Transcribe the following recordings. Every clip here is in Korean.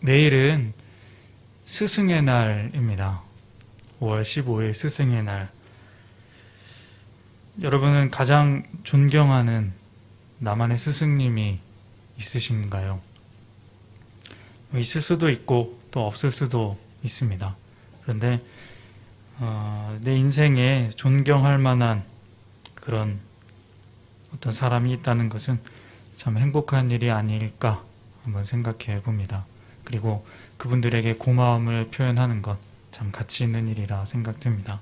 내일은 스승의 날입니다. 5월 15일 스승의 날. 여러분은 가장 존경하는 나만의 스승님이 있으신가요? 있을 수도 있고 또 없을 수도 있습니다. 그런데 내 인생에 존경할 만한 그런 어떤 사람이 있다는 것은 참 행복한 일이 아닐까 한번 생각해 봅니다. 그리고 그분들에게 고마움을 표현하는 것 참 가치 있는 일이라 생각됩니다.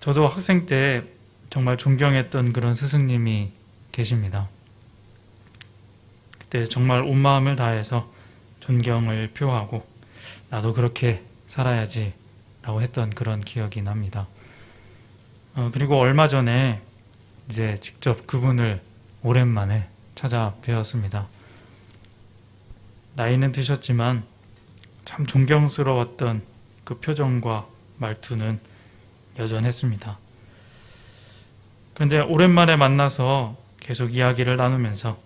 저도 학생 때 정말 존경했던 그런 스승님이 계십니다. 그때 정말 온 마음을 다해서 존경을 표하고 나도 그렇게 살아야지 라고 했던 그런 기억이 납니다. 그리고 얼마 전에 이제 직접 그분을 오랜만에 찾아뵈었습니다. 나이는 드셨지만 참 존경스러웠던 그 표정과 말투는 여전했습니다. 그런데 오랜만에 만나서 계속 이야기를 나누면서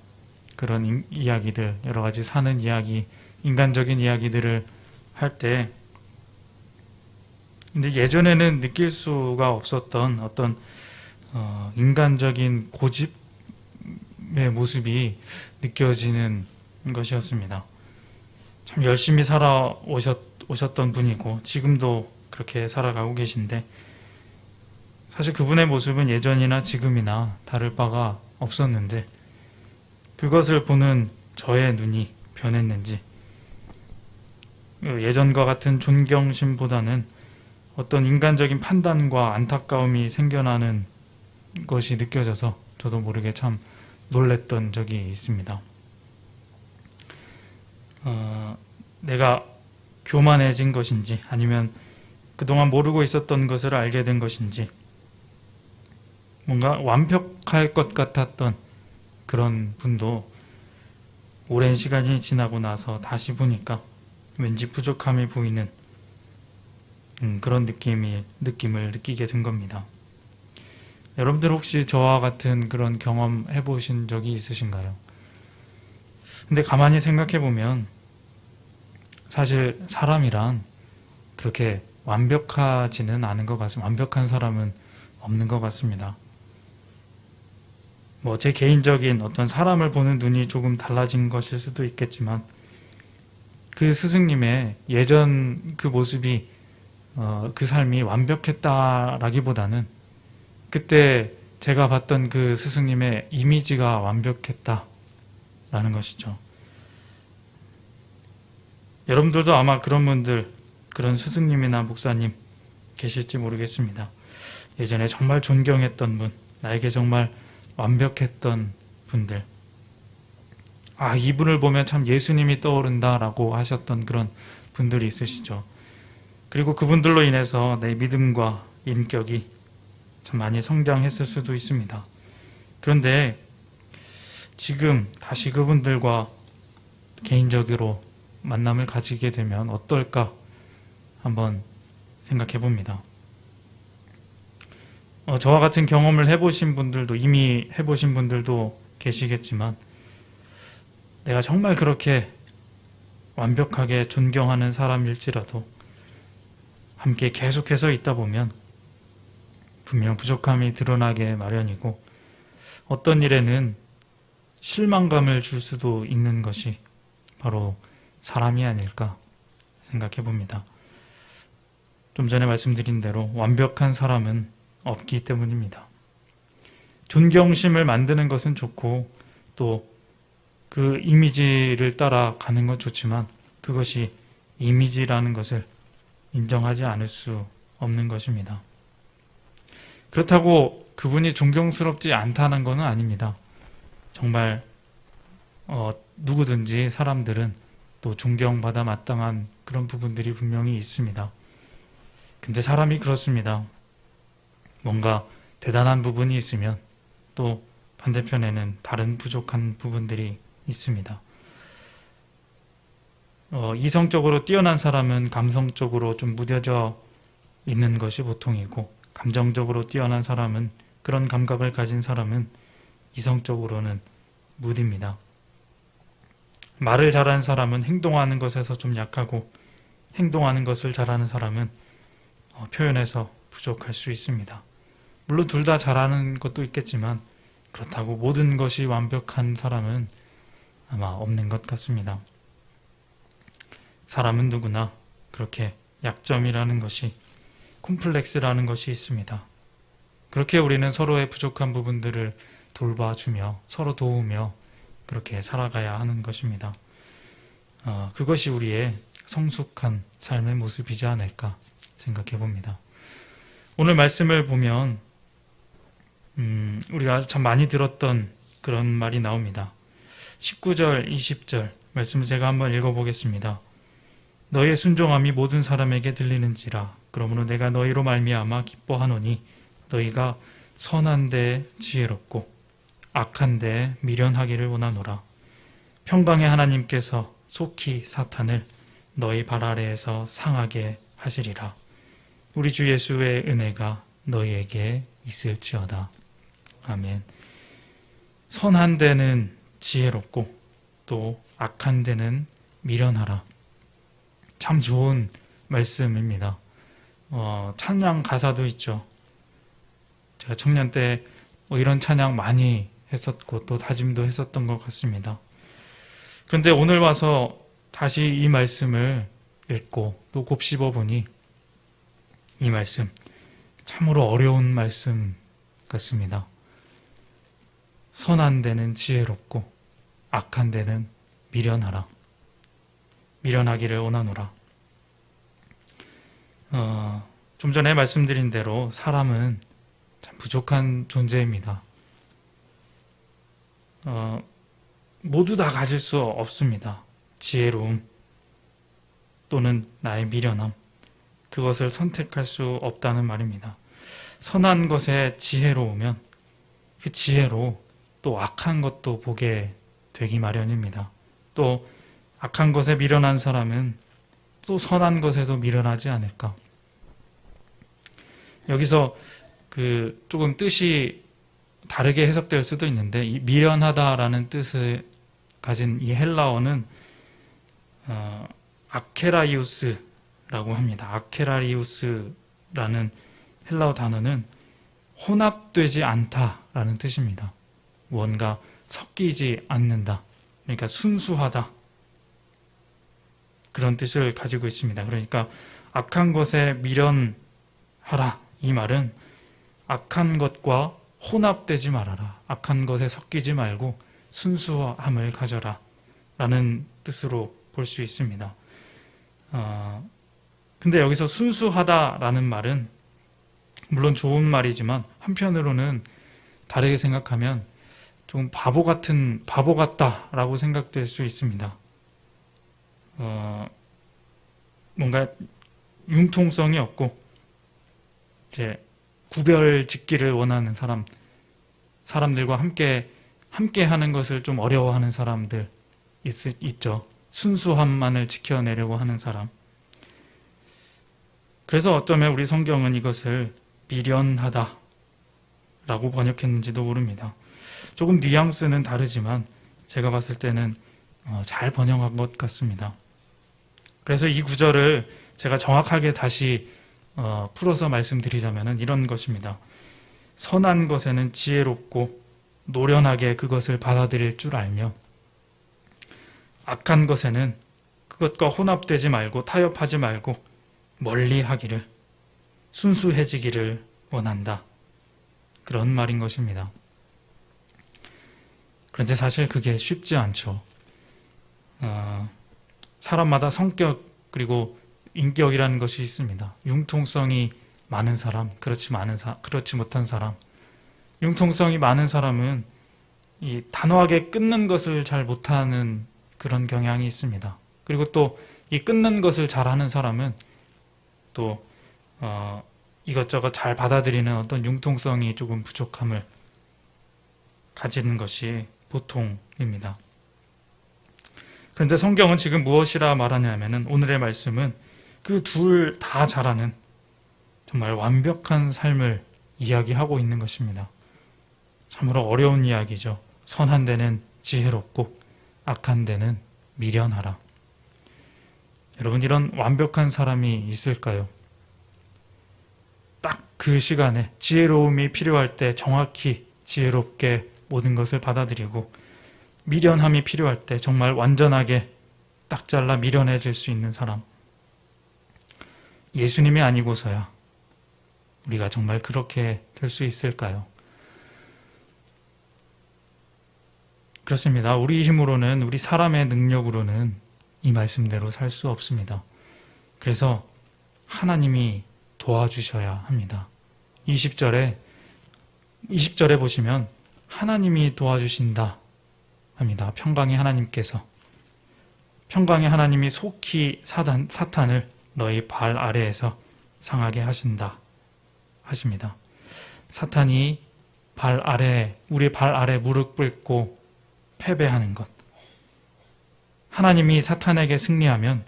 그런 이야기들, 여러 가지 사는 이야기, 인간적인 이야기들을 할 때 근데 예전에는 느낄 수가 없었던 어떤 인간적인 고집의 모습이 느껴지는 것이었습니다. 참 열심히 살아오셨던 분이고 지금도 그렇게 살아가고 계신데 사실 그분의 모습은 예전이나 지금이나 다를 바가 없었는데 그것을 보는 저의 눈이 변했는지 예전과 같은 존경심보다는 어떤 인간적인 판단과 안타까움이 생겨나는 것이 느껴져서 저도 모르게 참 놀랬던 적이 있습니다. 내가 교만해진 것인지 아니면 그동안 모르고 있었던 것을 알게 된 것인지 뭔가 완벽할 것 같았던 그런 분도 오랜 시간이 지나고 나서 다시 보니까 왠지 부족함이 보이는 그런 느낌을 느끼게 된 겁니다. 여러분들 혹시 저와 같은 그런 경험 해보신 적이 있으신가요? 근데 가만히 생각해보면 사실 사람이란 그렇게 완벽하지는 않은 것 같습니다. 완벽한 사람은 없는 것 같습니다. 제 개인적인 어떤 사람을 보는 눈이 조금 달라진 것일 수도 있겠지만 그 스승님의 예전 그 모습이 그 삶이 완벽했다라기보다는 그때 제가 봤던 그 스승님의 이미지가 완벽했다라는 것이죠. 여러분들도 아마 그런 분들, 그런 스승님이나 목사님 계실지 모르겠습니다. 예전에 정말 존경했던 분, 나에게 정말 완벽했던 분들, 이분을 보면 참 예수님이 떠오른다라고 하셨던 그런 분들이 있으시죠. 그리고 그분들로 인해서 내 믿음과 인격이 참 많이 성장했을 수도 있습니다. 그런데 지금 다시 그분들과 개인적으로 만남을 가지게 되면 어떨까 한번 생각해 봅니다. 저와 같은 경험을 해보신 분들도 이미 해보신 분들도 계시겠지만 내가 정말 그렇게 완벽하게 존경하는 사람일지라도 함께 계속해서 있다 보면 분명 부족함이 드러나게 마련이고 어떤 일에는 실망감을 줄 수도 있는 것이 바로 사람이 아닐까 생각해 봅니다. 좀 전에 말씀드린 대로 완벽한 사람은 없기 때문입니다. 존경심을 만드는 것은 좋고 또 그 이미지를 따라가는 건 좋지만 그것이 이미지라는 것을 인정하지 않을 수 없는 것입니다. 그렇다고 그분이 존경스럽지 않다는 것은 아닙니다. 정말 누구든지 사람들은 또 존경받아 마땅한 그런 부분들이 분명히 있습니다. 근데 사람이 그렇습니다. 뭔가 대단한 부분이 있으면 또 반대편에는 다른 부족한 부분들이 있습니다. 이성적으로 뛰어난 사람은 감성적으로 좀 무뎌져 있는 것이 보통이고 감정적으로 뛰어난 사람은 그런 감각을 가진 사람은 이성적으로는 무딥니다. 말을 잘하는 사람은 행동하는 것에서 좀 약하고 행동하는 것을 잘하는 사람은 표현에서 부족할 수 있습니다. 물론 둘 다 잘하는 것도 있겠지만 그렇다고 모든 것이 완벽한 사람은 아마 없는 것 같습니다. 사람은 누구나 그렇게 약점이라는 것이, 콤플렉스라는 것이 있습니다. 그렇게 우리는 서로의 부족한 부분들을 돌봐주며 서로 도우며 그렇게 살아가야 하는 것입니다. 그것이 우리의 성숙한 삶의 모습이지 않을까 생각해 봅니다. 오늘 말씀을 보면 우리가 참 많이 들었던 그런 말이 나옵니다. 19절, 20절 말씀을 제가 한번 읽어보겠습니다. 너희의 순종함이 모든 사람에게 들리는지라. 그러므로 내가 너희로 말미암아 기뻐하노니 너희가 선한 데에 지혜롭고 악한 데에 미련하기를 원하노라. 평강의 하나님께서 속히 사탄을 너희 발 아래에서 상하게 하시리라. 우리 주 예수의 은혜가 너희에게 있을지어다. 아멘. 선한 데는 지혜롭고 또 악한 데는 미련하라. 참 좋은 말씀입니다. 찬양 가사도 있죠. 제가 청년 때 이런 찬양 많이 했었고 또 다짐도 했었던 것 같습니다. 그런데 오늘 와서 다시 이 말씀을 읽고 또 곱씹어 보니 이 말씀 참으로 어려운 말씀 같습니다. 선한 데는 지혜롭고 악한 데는 미련하라. 미련하기를 원하노라. 좀 전에 말씀드린 대로 사람은 참 부족한 존재입니다. 모두 다 가질 수 없습니다. 지혜로움 또는 나의 미련함, 그것을 선택할 수 없다는 말입니다. 선한 것에 지혜로우면 그 지혜로 또 악한 것도 보게 되기 마련입니다. 또 악한 것에 미련한 사람은 또 선한 것에도 미련하지 않을까. 여기서 조금 뜻이 다르게 해석될 수도 있는데 이 미련하다라는 뜻을 가진 이 헬라어는 아케라이우스라고 합니다. 아케라리우스라는 헬라어 단어는 혼합되지 않다라는 뜻입니다. 뭔가 섞이지 않는다. 그러니까 순수하다. 그런 뜻을 가지고 있습니다. 그러니까 악한 것에 미련하라. 이 말은 악한 것과 혼합되지 말아라. 악한 것에 섞이지 말고 순수함을 가져라. 라는 뜻으로 볼 수 있습니다. 근데 여기서 순수하다라는 말은 물론 좋은 말이지만 한편으로는 다르게 생각하면 좀 바보 같다라고 생각될 수 있습니다. 뭔가 융통성이 없고 이제 구별 짓기를 원하는 사람들과 함께 하는 것을 좀 어려워하는 사람들 있죠. 순수함만을 지켜내려고 하는 사람. 그래서 어쩌면 우리 성경은 이것을 미련하다라고 번역했는지도 모릅니다. 조금 뉘앙스는 다르지만 제가 봤을 때는 잘 번역한 것 같습니다. 그래서 이 구절을 제가 정확하게 다시 풀어서 말씀드리자면 이런 것입니다. 선한 것에는 지혜롭고 노련하게 그것을 받아들일 줄 알며 악한 것에는 그것과 혼합되지 말고 타협하지 말고 멀리하기를, 순수해지기를 원한다. 그런 말인 것입니다. 그런데 사실 그게 쉽지 않죠. 사람마다 성격 그리고 인격이라는 것이 있습니다. 융통성이 많은 사람, 그렇지 못한 사람. 융통성이 많은 사람은 이 단호하게 끊는 것을 잘 못하는 그런 경향이 있습니다. 그리고 또 이 끊는 것을 잘하는 사람은 또 이것저것 잘 받아들이는 어떤 융통성이 조금 부족함을 가지는 것이 보통입니다. 그런데 성경은 지금 무엇이라 말하냐면은 오늘의 말씀은 그 둘 다 잘하는 정말 완벽한 삶을 이야기하고 있는 것입니다. 참으로 어려운 이야기죠. 선한 데는 지혜롭고 악한 데는 미련하라. 여러분, 이런 완벽한 사람이 있을까요? 딱 그 시간에 지혜로움이 필요할 때 정확히 지혜롭게 모든 것을 받아들이고, 미련함이 필요할 때 정말 완전하게 딱 잘라 미련해질 수 있는 사람. 예수님이 아니고서야 우리가 정말 그렇게 될 수 있을까요? 그렇습니다. 우리 힘으로는, 우리 사람의 능력으로는 이 말씀대로 살 수 없습니다. 그래서 하나님이 도와주셔야 합니다. 20절에 보시면 하나님이 도와주신다 합니다. 평강의 하나님께서, 평강의 하나님이 속히 사탄을 너희 발 아래에서 상하게 하신다 하십니다. 사탄이 우리 발 아래 무릎 꿇고 패배하는 것. 하나님이 사탄에게 승리하면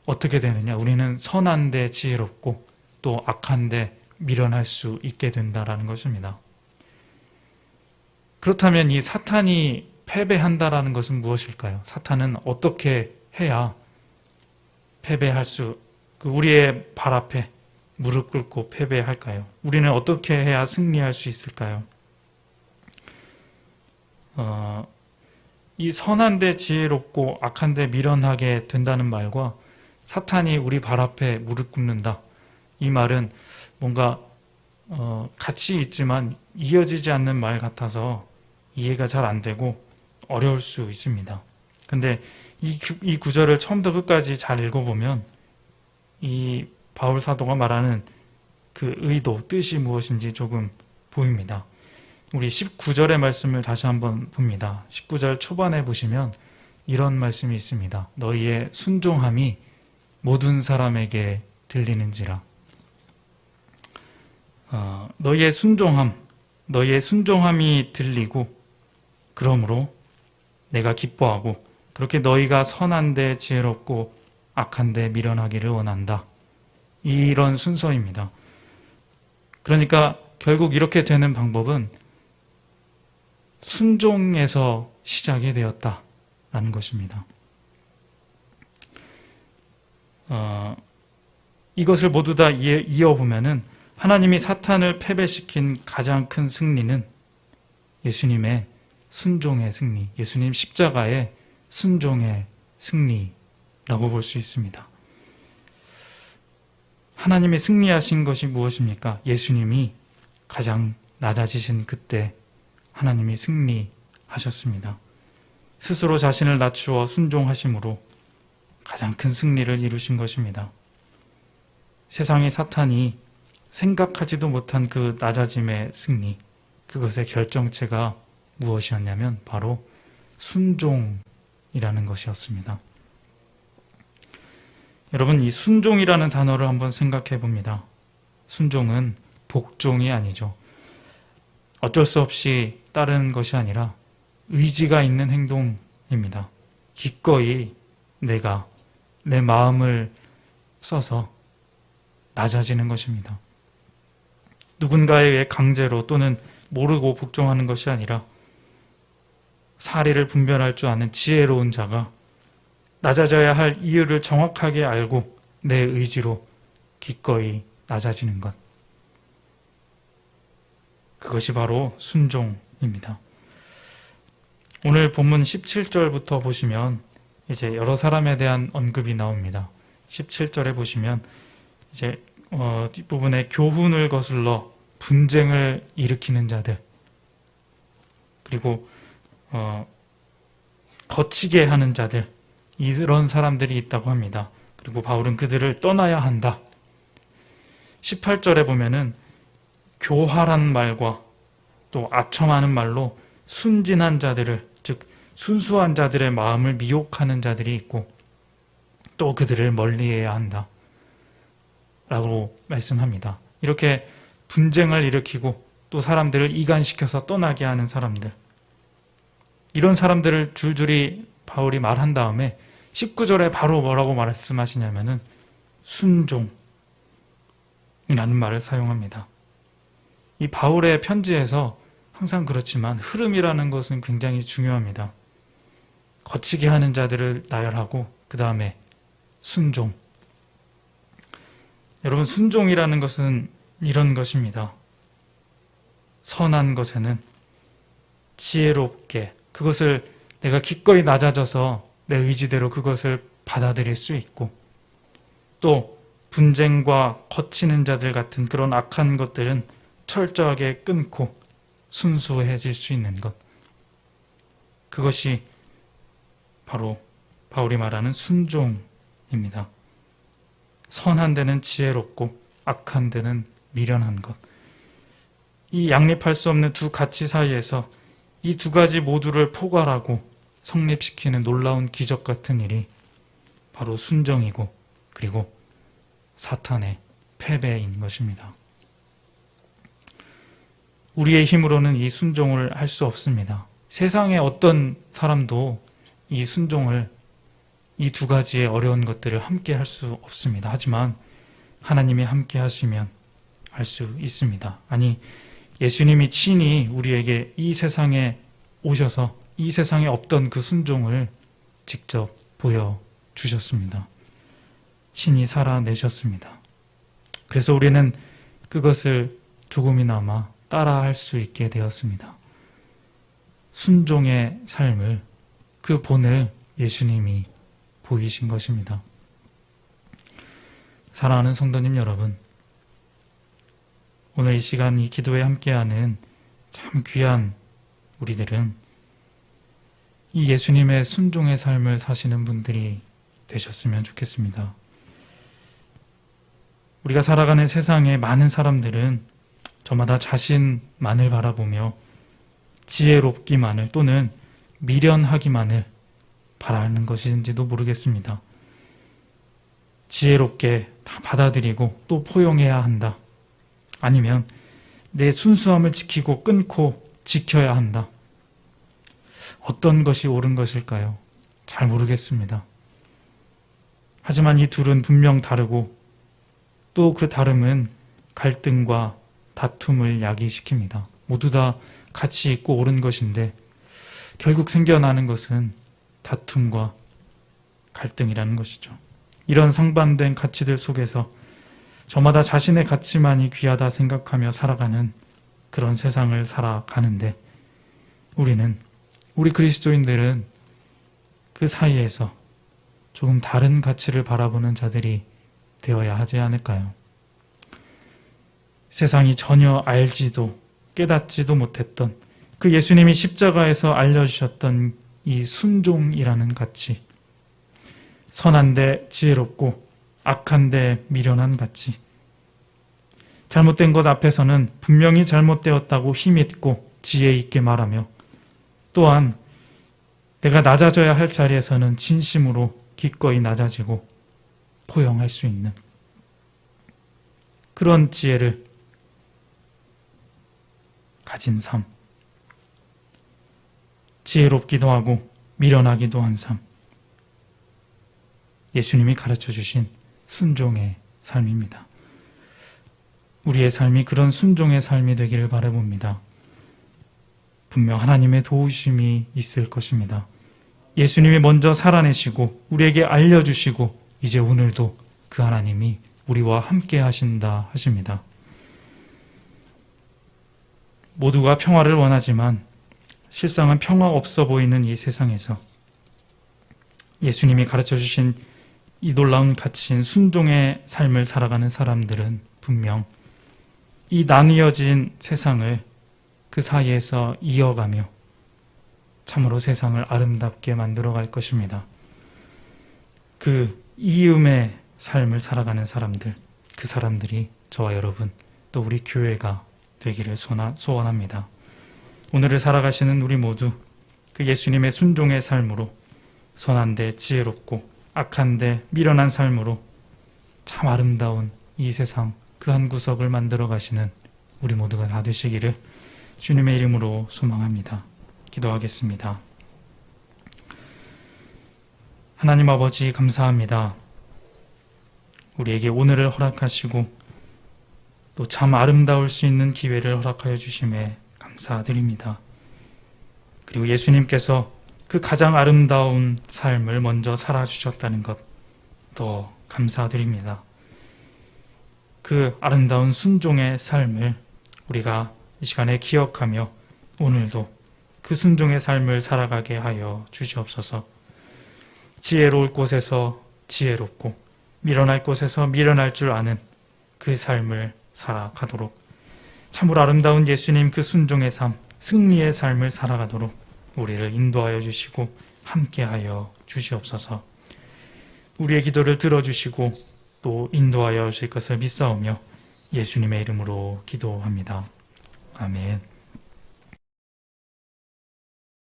어떻게 되느냐? 우리는 선한데 지혜롭고 또 악한데 미련할 수 있게 된다라는 것입니다. 그렇다면 이 사탄이 패배한다라는 것은 무엇일까요? 사탄은 어떻게 해야 패배할 우리의 발 앞에 무릎 꿇고 패배할까요? 우리는 어떻게 해야 승리할 수 있을까요? 이 선한데 지혜롭고 악한데 미련하게 된다는 말과 사탄이 우리 발 앞에 무릎 꿇는다, 이 말은 뭔가 같이 있지만 이어지지 않는 말 같아서 이해가 잘 안 되고 어려울 수 있습니다. 근데 이 구절을 처음부터 끝까지 잘 읽어보면 이 바울 사도가 말하는 그 의도, 뜻이 무엇인지 조금 보입니다. 우리 19절의 말씀을 다시 한번 봅니다. 19절 초반에 보시면 이런 말씀이 있습니다. 너희의 순종함이 모든 사람에게 들리는지라. 너희의 순종함이 들리고, 그러므로 내가 기뻐하고, 그렇게 너희가 선한데 지혜롭고 악한데 미련하기를 원한다. 이런 순서입니다. 그러니까 결국 이렇게 되는 방법은 순종에서 시작이 되었다라는 것입니다. 이것을 모두 다 이어보면은 하나님이 사탄을 패배시킨 가장 큰 승리는 예수님의 순종의 승리, 예수님 십자가의 순종의 승리라고 볼 수 있습니다. 하나님이 승리하신 것이 무엇입니까? 예수님이 가장 낮아지신 그때 하나님이 승리하셨습니다. 스스로 자신을 낮추어 순종하심으로 가장 큰 승리를 이루신 것입니다. 세상의 사탄이 생각하지도 못한 그 낮아짐의 승리, 그것의 결정체가 무엇이었냐면 바로 순종이라는 것이었습니다. 여러분, 이 순종이라는 단어를 한번 생각해 봅니다. 순종은 복종이 아니죠. 어쩔 수 없이 따르는 것이 아니라 의지가 있는 행동입니다. 기꺼이 내가 내 마음을 써서 낮아지는 것입니다. 누군가에 의해 강제로 또는 모르고 복종하는 것이 아니라 사리를 분별할 줄 아는 지혜로운 자가 낮아져야 할 이유를 정확하게 알고 내 의지로 기꺼이 낮아지는 것. 그것이 바로 순종입니다. 오늘 본문 17절부터 보시면 이제 여러 사람에 대한 언급이 나옵니다. 17절에 보시면 이제 뒷부분에 교훈을 거슬러 분쟁을 일으키는 자들, 그리고 거치게 하는 자들, 이런 사람들이 있다고 합니다. 그리고 바울은 그들을 떠나야 한다. 18절에 보면은 교활한 말과 또 아첨하는 말로 순진한 자들을, 즉 순수한 자들의 마음을 미혹하는 자들이 있고 또 그들을 멀리해야 한다 라고 말씀합니다. 이렇게 분쟁을 일으키고 또 사람들을 이간시켜서 떠나게 하는 사람들, 이런 사람들을 줄줄이 바울이 말한 다음에 19절에 바로 뭐라고 말씀하시냐면은 순종이라는 말을 사용합니다. 이 바울의 편지에서 항상 그렇지만 흐름이라는 것은 굉장히 중요합니다. 거치게 하는 자들을 나열하고 그 다음에 순종. 여러분, 순종이라는 것은 이런 것입니다. 선한 것에는 지혜롭게 그것을 내가 기꺼이 낮아져서 내 의지대로 그것을 받아들일 수 있고, 또 분쟁과 거치는 자들 같은 그런 악한 것들은 철저하게 끊고 순수해질 수 있는 것. 그것이 바로 바울이 말하는 순종입니다. 선한 데는 지혜롭고 악한 데는 미련한 것. 이 양립할 수 없는 두 가치 사이에서 이 두 가지 모두를 포괄하고 성립시키는 놀라운 기적 같은 일이 바로 순종이고 그리고 사탄의 패배인 것입니다. 우리의 힘으로는 이 순종을 할 수 없습니다. 세상의 어떤 사람도 이 순종을, 이 두 가지의 어려운 것들을 함께 할 수 없습니다. 하지만 하나님이 함께 하시면 할 수 있습니다. 아니, 예수님이 친히 우리에게 이 세상에 오셔서 이 세상에 없던 그 순종을 직접 보여주셨습니다. 친히 살아내셨습니다. 그래서 우리는 그것을 조금이나마 따라할 수 있게 되었습니다. 순종의 삶을, 그 본을 예수님이 보이신 것입니다. 사랑하는 성도님 여러분, 오늘 이 시간 이 기도에 함께하는 참 귀한 우리들은 이 예수님의 순종의 삶을 사시는 분들이 되셨으면 좋겠습니다. 우리가 살아가는 세상의 많은 사람들은 저마다 자신만을 바라보며 지혜롭기만을 또는 미련하기만을 바라는 것인지도 모르겠습니다. 지혜롭게 다 받아들이고 또 포용해야 한다. 아니면 내 순수함을 지키고 끊고 지켜야 한다. 어떤 것이 옳은 것일까요? 잘 모르겠습니다. 하지만 이 둘은 분명 다르고 또 그 다름은 갈등과 다툼을 야기시킵니다. 모두 다 가치 있고 옳은 것인데 결국 생겨나는 것은 다툼과 갈등이라는 것이죠. 이런 상반된 가치들 속에서 저마다 자신의 가치만이 귀하다 생각하며 살아가는 그런 세상을 살아가는데 우리 그리스도인들은 그 사이에서 조금 다른 가치를 바라보는 자들이 되어야 하지 않을까요? 세상이 전혀 알지도 깨닫지도 못했던 그 예수님이 십자가에서 알려주셨던 이 순종이라는 가치, 선한데 지혜롭고 악한데 미련한 가치, 잘못된 것 앞에서는 분명히 잘못되었다고 힘있고 지혜 있게 말하며 또한 내가 낮아져야 할 자리에서는 진심으로 기꺼이 낮아지고 포용할 수 있는 그런 지혜를 가진 삶, 지혜롭기도 하고 미련하기도 한 삶, 예수님이 가르쳐 주신 순종의 삶입니다. 우리의 삶이 그런 순종의 삶이 되기를 바라봅니다. 분명 하나님의 도우심이 있을 것입니다. 예수님이 먼저 살아내시고 우리에게 알려주시고 이제 오늘도 그 하나님이 우리와 함께 하신다 하십니다. 모두가 평화를 원하지만 실상은 평화 없어 보이는 이 세상에서 예수님이 가르쳐 주신 이 놀라운 가치인 순종의 삶을 살아가는 사람들은 분명 이 나뉘어진 세상을 그 사이에서 이어가며 참으로 세상을 아름답게 만들어갈 것입니다. 그 이음의 삶을 살아가는 사람들, 그 사람들이 저와 여러분 또 우리 교회가 되기를 소원합니다. 오늘을 살아가시는 우리 모두 그 예수님의 순종의 삶으로 선한데 지혜롭고 악한데 미련한 삶으로 참 아름다운 이 세상 그 한 구석을 만들어 가시는 우리 모두가 다 되시기를 주님의 이름으로 소망합니다. 기도하겠습니다. 하나님 아버지 감사합니다. 우리에게 오늘을 허락하시고 또 참 아름다울 수 있는 기회를 허락하여 주심에 감사드립니다. 그리고 예수님께서 그 가장 아름다운 삶을 먼저 살아주셨다는 것도 감사드립니다. 그 아름다운 순종의 삶을 우리가 이 시간에 기억하며 오늘도 그 순종의 삶을 살아가게 하여 주시옵소서. 지혜로울 곳에서 지혜롭고 미련할 곳에서 미련할 줄 아는 그 삶을 살아가도록, 참으로 아름다운 예수님 그 순종의 삶, 승리의 삶을 살아가도록 우리를 인도하여 주시고 함께하여 주시옵소서. 우리의 기도를 들어주시고 또 인도하여 주실 것을 믿사오며 예수님의 이름으로 기도합니다. 아멘.